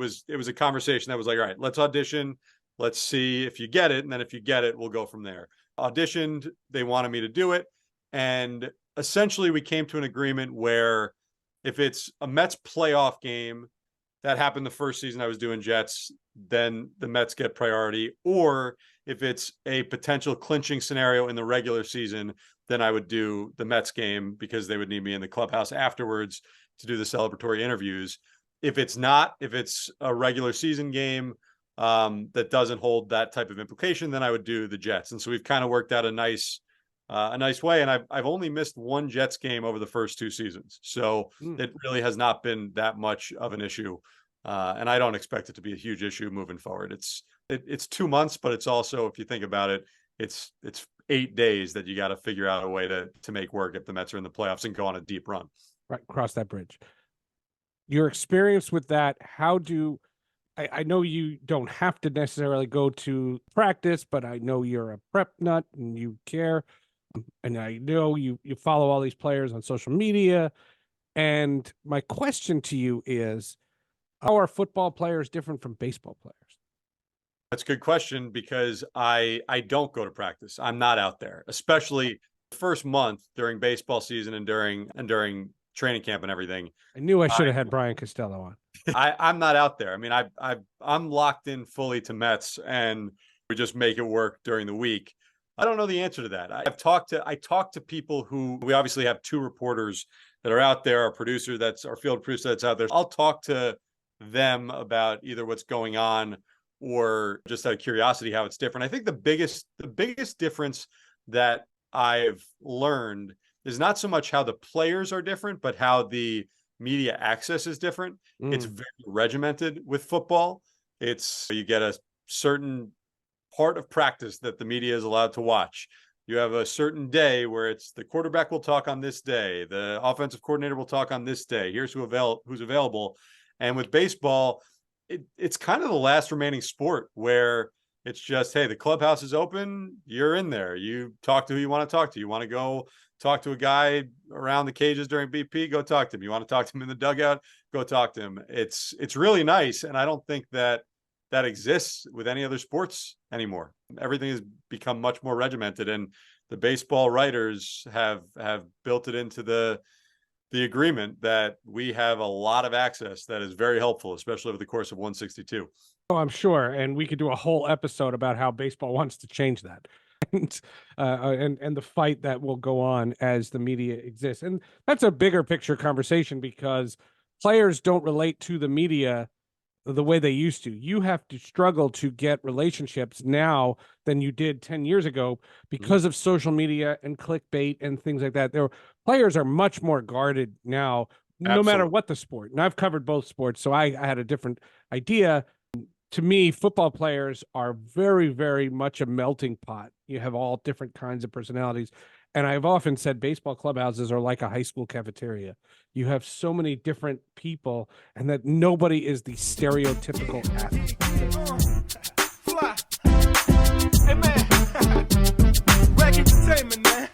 It was a conversation that was like, all right, let's audition. Let's see if you get it. And then if you get it, we'll go from there. Auditioned. They wanted me to do it. And essentially we came to an agreement where if it's a Mets playoff game, that happened the first season I was doing Jets, then the Mets get priority. Or if it's a potential clinching scenario in the regular season, then I would do the Mets game because they would need me in the clubhouse afterwards to do the celebratory interviews. If it's not, if it's a regular season game that doesn't hold that type of implication, then I would do the Jets. And so we've kind of worked out a nice way. And I've only missed one Jets game over the first 2 seasons. So it really has not been that much of an issue. And I don't expect it to be a huge issue moving forward. It's 2 months, but it's also, if you think about it, it's 8 days that you got to figure out a way to make work if the Mets are in the playoffs and go on a deep run. Right. Cross that bridge. Your experience with that, I know you don't have to necessarily go to practice, but I know you're a prep nut and you care. And I know you follow all these players on social media. And my question to you is, how are football players different from baseball players? That's a good question because I don't go to practice. I'm not out there, especially the first month during baseball season and during training camp and everything. I knew I should have had Brian Costello on. I'm not out there. I mean, I'm locked in fully to Mets and we just make it work during the week. I don't know the answer to that. I talked to people who, we obviously have 2 reporters that are out there, our field producer that's out there. I'll talk to them about either what's going on or just out of curiosity how it's different. I think the biggest difference that I've learned is not so much how the players are different, but how the media access is different. It's very regimented with football. You get a certain part of practice that the media is allowed to watch. You have a certain day where it's the quarterback will talk on this day, the offensive coordinator will talk on this day. Here's who's available. And with baseball, it's kind of the last remaining sport where it's just, hey, the clubhouse is open, you're in there. You talk to who you want to talk to. You want to go talk to a guy around the cages during BP, go talk to him. You want to talk to him in the dugout, go talk to him. It's really nice. And I don't think that exists with any other sports anymore. Everything has become much more regimented, and the baseball writers have built it into the agreement that we have a lot of access that is very helpful, especially over the course of 162. Oh, I'm sure. And we could do a whole episode about how baseball wants to change that. And the fight that will go on as the media exists. And that's a bigger picture conversation because players don't relate to the media the way they used to. You have to struggle to get relationships now than you did 10 years ago because of social media and clickbait and things like that. Players are much more guarded now, no matter what the sport. And I've covered both sports, so I had a different idea. To me, football players are very, very much a melting pot. You have all different kinds of personalities. And I've often said baseball clubhouses are like a high school cafeteria. You have so many different people, and that nobody is the stereotypical athlete. Fly. Hey, man. Rag entertainment, man.